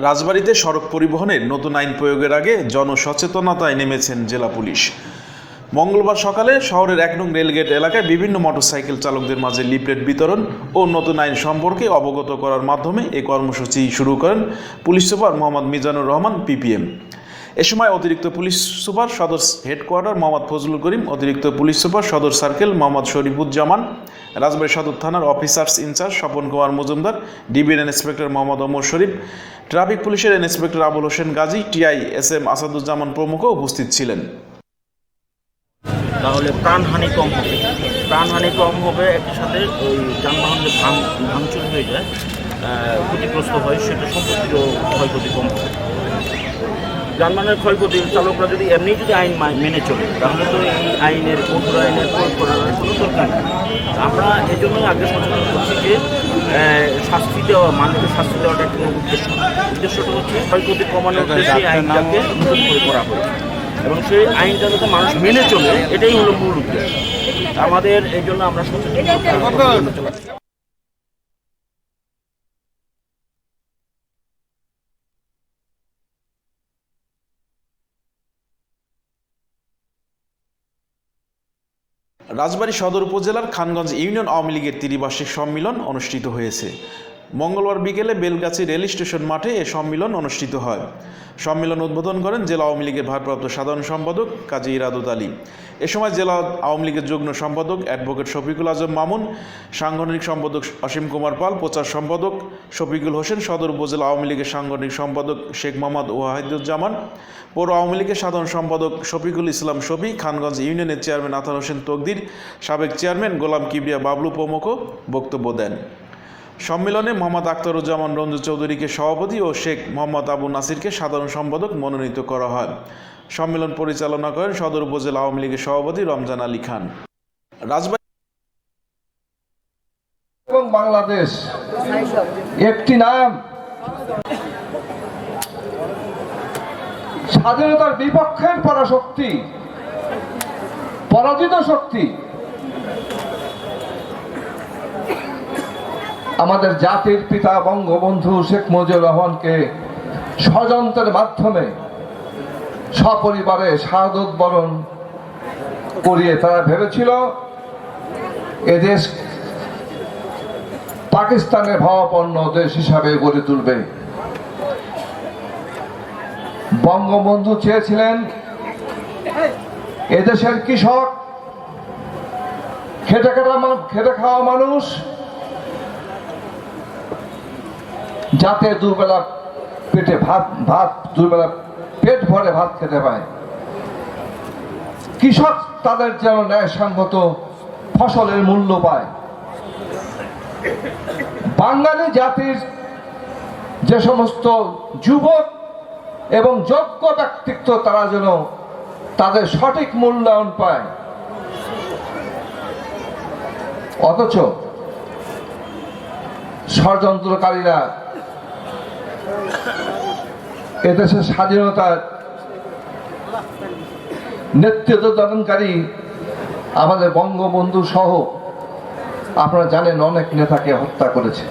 রাজবাড়ীতে সড়ক পরিবহনের নতুন আইন প্রয়োগের আগে জনসচেতনতায় নেমেছেন জেলা পুলিশ। মঙ্গলবার সকালে শহরের ১ নং রেলগেট এলাকায় বিভিন্ন মোটরসাইকেল চালকদের মাঝে লিফলেট বিতরণ ও নতুন আইন সম্পর্কে অবগত করার মাধ্যমে এই কর্মসূচি শুরু করেন police super Mohammad Mizanur Rahman PPM. এ সময় অতিরিক্ত পুলিশ সুপার সদর হেডকোয়ার্টার মোহাম্মদ ফজলুল করিম, অতিরিক্ত পুলিশ সুপার সদর সার্কেল মোহাম্মদ শরীফুজ্জামান, রাজবাড়ী সদর থানার officers in charge Swapan Kumar Majumdar, DBN inspector Mohammad Omar Sharif, traffic পুলিশের inspector Abul Hossain Gazi, TI SM Asaduzzaman প্রমুখ উপস্থিত ছিলেন। তাহলে প্রাণহানি কম হবে একই সাথে ওই যানবাহন যে ভাঙচুর হয়ে যায়, ক্ষতিগ্রস্ত হয়, সেটা সম্পত্তিরও ক্ষয়ক্ষতি কম হবে। যানবাহনের ক্ষয়ক্ষতি চালকরা যদি এমনি আইন মেনে চলে তাহলে তো এই আইনের কঠোর আইনের প্রয়োগ করার কোনো দরকার নেই। আমরা এই জন্যই আগে সচেতন করছি যে শাস্তি দেওয়া, মানুষকে শাস্তি দেওয়াটা একটা উদ্দেশ্যটা হচ্ছে ক্ষয়ক্ষতি কমানোর উদ্দেশ্যে এই আইনটাকে নতুন করে করা হয়েছে এবং সেই আইনটা যাতে মানুষ মেনে চলে, এটাই হলো মূল উদ্দেশ্য আমাদের। এই জন্য আমরা সচেতন। রাজবাড়ী সদর উপজেলার খানগঞ্জ ইউনিয়ন আওয়ামী লীগের ৩০ বার্ষিক সম্মেলন অনুষ্ঠিত হয়েছে। মঙ্গলবার বিকেলে বেলগাছি রেল স্টেশন মাঠে এ সম্মেলন অনুষ্ঠিত হয়। সম্মেলন উদ্বোধন করেন জেলা আওয়ামী লীগের ভারপ্রাপ্ত সাধারণ সম্পাদক কাজী ইরাদত আলী। এ সময় জেলা আওয়ামী লীগের যুগ্ম সম্পাদক অ্যাডভোকেট শফিকুল আজম মামুন, সাংগঠনিক সম্পাদক অসীম কুমার পাল, প্রচার সম্পাদক শফিকুল হোসেন, সদর উপজেলা আওয়ামী লীগের সাংগঠনিক সম্পাদক শেখ মোহাম্মদ ওয়াহিদুজ্জামান, পৌর আওয়ামী লীগের সাধারণ সম্পাদক শফিকুল ইসলাম শফি, খানগঞ্জ ইউনিয়নের চেয়ারম্যান আতার হোসেন তকদির, সাবেক চেয়ারম্যান গোলাম কিবরিয়া বাবলু প্রমুখ বক্তব্য দেন। সম্মেলনে মোহাম্মদ আখতারুজ্জামান রঞ্জু চৌধুরীকে সভাপতি ও শেখ মোহাম্মদ আবু নাসিরকে সাধারণ সম্পাদক মনোনীত করা হয়। সম্মেলন পরিচালনা করেন সদর উপজেলা আওয়ামী লীগের সভাপতি রমজান আলী খান। রাজবাড়ী এবং বাংলাদেশ একটি নাম, স্বাধীনতার বিপক্ষের পরাশক্তি, পরাজিত শক্তি আমাদের জাতির পিতা বঙ্গবন্ধু শেখ মুজিবুর রহমানকে ষড়যন্ত্রের মাধ্যমে সপরিবারে শাহাদত বরণ করিয়ে তারা ভেবেছিল এদেশ পাকিস্তানের ভাবাপন্ন দেশ হিসাবে গড়ে তুলবে। বঙ্গবন্ধু চেয়েছিলেন এদেশের কৃষক, খেটে খাওয়া মানুষ যাতে দুবেলা পেটে দুবেলা পেট ভরে ভাত খেতে পায়, কৃষক তাদের যেন ন্যায়সঙ্গত ফসলের মূল্য পায়। বাঙালি জাতির যে সমস্ত যুবক এবং যোগ্য ব্যক্তিত্ব তারা যেন তাদের সঠিক মূল্যায়ন পায়। অথচ ষড়যন্ত্রকারীরা এদেশের স্বাধীনতার নেতৃত্ব দানকারী আমাদের বঙ্গবন্ধু সহ আপনারা জানেন অনেক নেতাকে হত্যা করেছে।